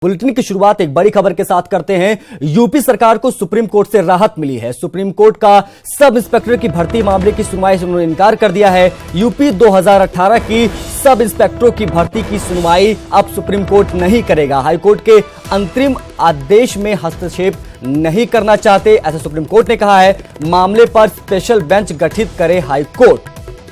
Bulletin की शुरुआत एक बड़ी खबर के साथ करते हैं। यूपी सरकार को सुप्रीम कोर्ट से राहत मिली है। सुप्रीम कोर्ट का सब इंस्पेक्टर की भर्ती मामले की सुनवाई से उन्होंने इनकार कर दिया है। यूपी 2018 की सब इंस्पेक्टरों की भर्ती की सुनवाई अब सुप्रीम कोर्ट नहीं करेगा। हाईकोर्ट के अंतरिम आदेश में हस्तक्षेप नहीं करना चाहते, ऐसा सुप्रीम कोर्ट ने कहा है। मामले पर स्पेशल बेंच गठित करे हाईकोर्ट,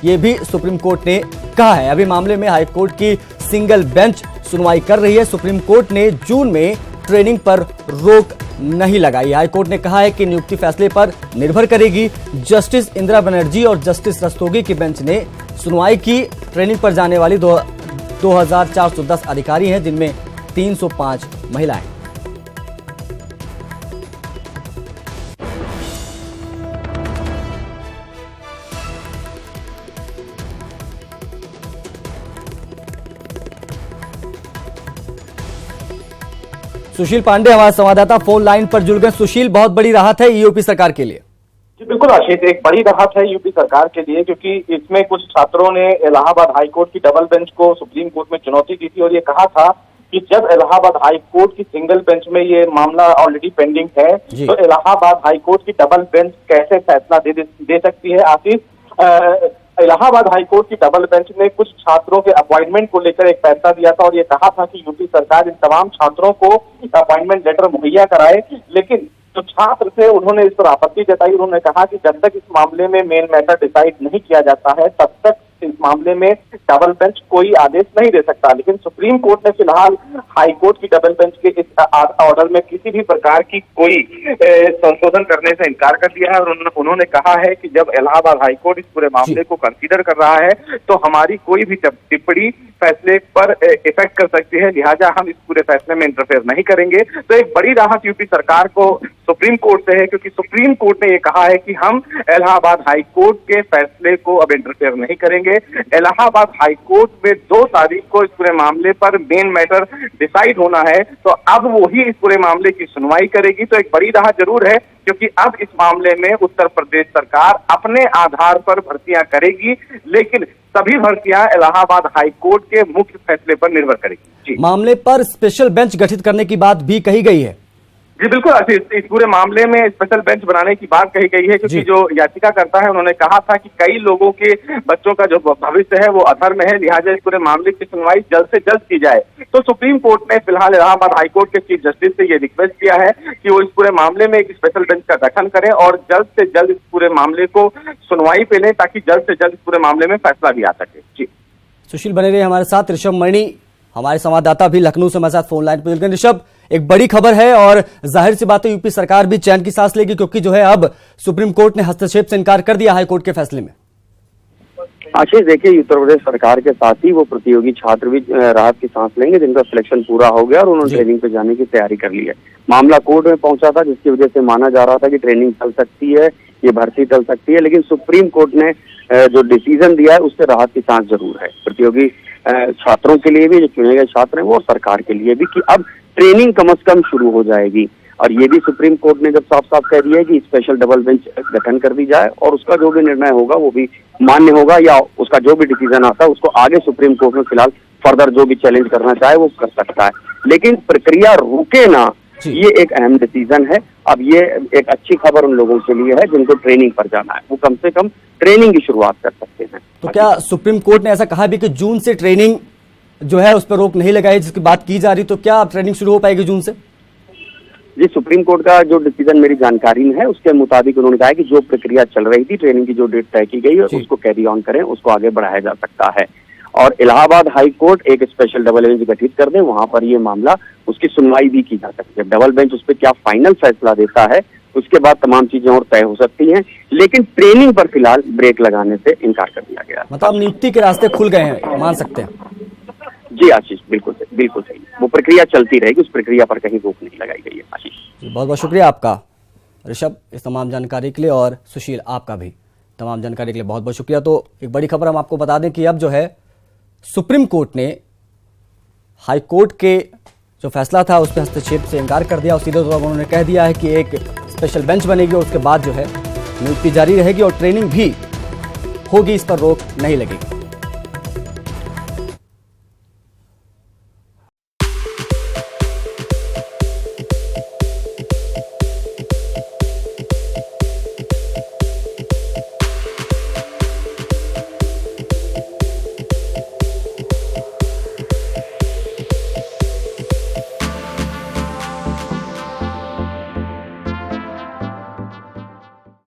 ये भी सुप्रीम कोर्ट ने कहा है। अभी मामले में हाईकोर्ट की सिंगल बेंच सुनवाई कर रही है। सुप्रीम कोर्ट ने जून में ट्रेनिंग पर रोक नहीं लगाई। हाईकोर्ट ने कहा है कि नियुक्ति फैसले पर निर्भर करेगी। जस्टिस इंदिरा बनर्जी और जस्टिस रस्तोगी की बेंच ने सुनवाई की। ट्रेनिंग पर जाने वाली 2410 अधिकारी हैं, जिनमें 305 महिलाएं। सुशील पांडे हमारे संवाददाता फोन लाइन पर जुड़ गए। सुशील, बहुत बड़ी राहत है यूपी सरकार के लिए। जी बिल्कुल आशीष, एक बड़ी राहत है यूपी सरकार के लिए, क्योंकि इसमें कुछ छात्रों ने इलाहाबाद हाईकोर्ट की डबल बेंच को सुप्रीम कोर्ट में चुनौती दी थी और ये कहा था कि जब इलाहाबाद हाईकोर्ट की सिंगल बेंच में ये मामला ऑलरेडी पेंडिंग है तो इलाहाबाद हाईकोर्ट की डबल बेंच कैसे फैसला दे सकती है। आशीष, इलाहाबाद हाईकोर्ट की डबल बेंच ने कुछ छात्रों के अपॉइंटमेंट को लेकर एक फैसला दिया था और ये कहा था कि यूपी सरकार इन तमाम छात्रों को अपॉइंटमेंट लेटर मुहैया कराए, लेकिन जो छात्र थे उन्होंने इस पर आपत्ति जताई। उन्होंने कहा कि जब तक इस मामले में मेन मैटर डिसाइड नहीं किया जाता है तब तक इस मामले में डबल बेंच कोई आदेश नहीं दे सकता। लेकिन सुप्रीम कोर्ट ने फिलहाल हाईकोर्ट की डबल बेंच के इस ऑर्डर में किसी भी प्रकार की कोई संशोधन करने से इनकार कर दिया है और उन्होंने कहा है कि जब इलाहाबाद हाईकोर्ट इस पूरे मामले को कंसीडर कर रहा है तो हमारी कोई भी टिप्पणी फैसले पर इफेक्ट कर सकती है, लिहाजा हम इस पूरे फैसले में इंटरफेयर नहीं करेंगे। तो एक बड़ी राहत यूपी सरकार को सुप्रीम कोर्ट से है, क्योंकि सुप्रीम कोर्ट ने यह कहा है कि हम इलाहाबाद हाईकोर्ट के फैसले को अब इंटरफेयर नहीं करेंगे। इलाहाबाद हाईकोर्ट में 2 तारीख को इस पूरे मामले पर मेन मैटर डिसाइड होना है, तो अब वो ही इस पूरे मामले की सुनवाई करेगी। तो एक बड़ी राहत जरूर है, क्योंकि अब इस मामले में उत्तर प्रदेश सरकार अपने आधार पर भर्तियां करेगी, लेकिन सभी भर्तियां इलाहाबाद हाईकोर्ट के मुख्य फैसले पर निर्भर करेगी। मामले पर स्पेशल बेंच गठित करने की बात भी कही गई है। जी बिल्कुल, इस पूरे मामले में स्पेशल बेंच बनाने की बात कही गई है, क्योंकि जो याचिका करता है उन्होंने कहा था कि कई लोगों के बच्चों का जो भविष्य है वो अधर में है, लिहाजा इस पूरे मामले की सुनवाई जल्द से जल्द की जाए। तो सुप्रीम कोर्ट ने फिलहाल इलाहाबाद हाईकोर्ट के चीफ जस्टिस से ये रिक्वेस्ट किया है कि वो इस पूरे मामले में एक स्पेशल बेंच का गठन करें और जल्द से जल्द इस पूरे मामले को सुनवाई पे लें, ताकि जल्द से जल्द इस पूरे मामले में फैसला भी आ सके। जी सुशील बने रहे हमारे साथ। ऋषभ मणि हमारे संवाददाता भी लखनऊ से हमारे साथ फोन लाइन पर जुड़ गए। ऋषभ, एक बड़ी खबर है और जाहिर सी बात है यूपी सरकार भी चैन की सांस लेगी, क्योंकि जो है अब सुप्रीम कोर्ट ने हस्तक्षेप से इनकार कर दिया हाईकोर्ट के फैसले में। आशीष, देखिए, उत्तर प्रदेश सरकार के साथ ही वो प्रतियोगी छात्र भी राहत की सांस लेंगे जिनका सिलेक्शन पूरा हो गया और उन्होंने ट्रेनिंग पे जाने की तैयारी कर ली है। मामला कोर्ट में पहुंचा था, जिसकी वजह से माना जा रहा था कि ट्रेनिंग चल सकती है, ये भर्ती चल सकती है, लेकिन सुप्रीम कोर्ट ने जो डिसीजन दिया है उससे राहत की सांस जरूर है प्रतियोगी छात्रों के लिए भी, जो चुने गए छात्र हैं वो, और सरकार के लिए भी, कि अब ट्रेनिंग कम से कम शुरू हो जाएगी। और ये भी सुप्रीम कोर्ट ने जब साफ साफ कह दिया है कि स्पेशल डबल बेंच गठन कर दी जाए और उसका जो भी निर्णय होगा वो भी मान्य होगा, या उसका जो भी डिसीजन आता है उसको आगे सुप्रीम कोर्ट में फिलहाल फर्दर जो भी चैलेंज करना चाहे वो कर सकता है, लेकिन प्रक्रिया रुके ना, ये एक अहम डिसीजन है। अब ये एक अच्छी खबर उन लोगों के लिए है जिनको ट्रेनिंग पर जाना है, वो कम से कम ट्रेनिंग की शुरुआत कर सकते हैं। तो क्या सुप्रीम कोर्ट ने ऐसा कहा भी कि जून से ट्रेनिंग जो है उस पर रोक नहीं लगाई, जिसकी बात की जा रही, तो क्या ट्रेनिंग शुरू हो पाएगी जून से? जी, सुप्रीम कोर्ट का जो डिसीजन मेरी जानकारी में है उसके मुताबिक उन्होंने कहा कि जो प्रक्रिया चल रही थी, ट्रेनिंग की जो डेट तय की गई है उसको कैरी ऑन करें, उसको आगे बढ़ाया जा सकता है। और इलाहाबाद हाई कोर्ट एक स्पेशल डबल बेंच गठित कर दे, वहां पर ये मामला उसकी सुनवाई भी की जा सकती है। डबल बेंच उस पर क्या फाइनल फैसला देता है उसके बाद तमाम चीजें और तय हो सकती हैं, लेकिन ट्रेनिंग पर फिलहाल ब्रेक लगाने से इनकार कर दिया गया। मतलब नियुक्ति के रास्ते खुल गए हैं, मान सकते हैं? जी आशीष, बिल्कुल सही, वो प्रक्रिया चलती रहेगी, उस प्रक्रिया पर कहीं रोक नहीं लगाई गई है। आशीष, बहुत बहुत शुक्रिया आपका ऋषभ इस तमाम जानकारी के लिए, और सुशील आपका भी तमाम जानकारी के लिए बहुत बहुत शुक्रिया। तो एक बड़ी खबर हम आपको बता दें कि अब जो है सुप्रीम कोर्ट ने हाई कोर्ट के जो फैसला था उस पर हस्तक्षेप से इनकार कर दिया और सीधे तौर पर उन्होंने कह दिया है कि एक स्पेशल बेंच बनेगी और उसके बाद जो है नियुक्ति जारी रहेगी और ट्रेनिंग भी होगी, इस पर रोक नहीं लगेगी।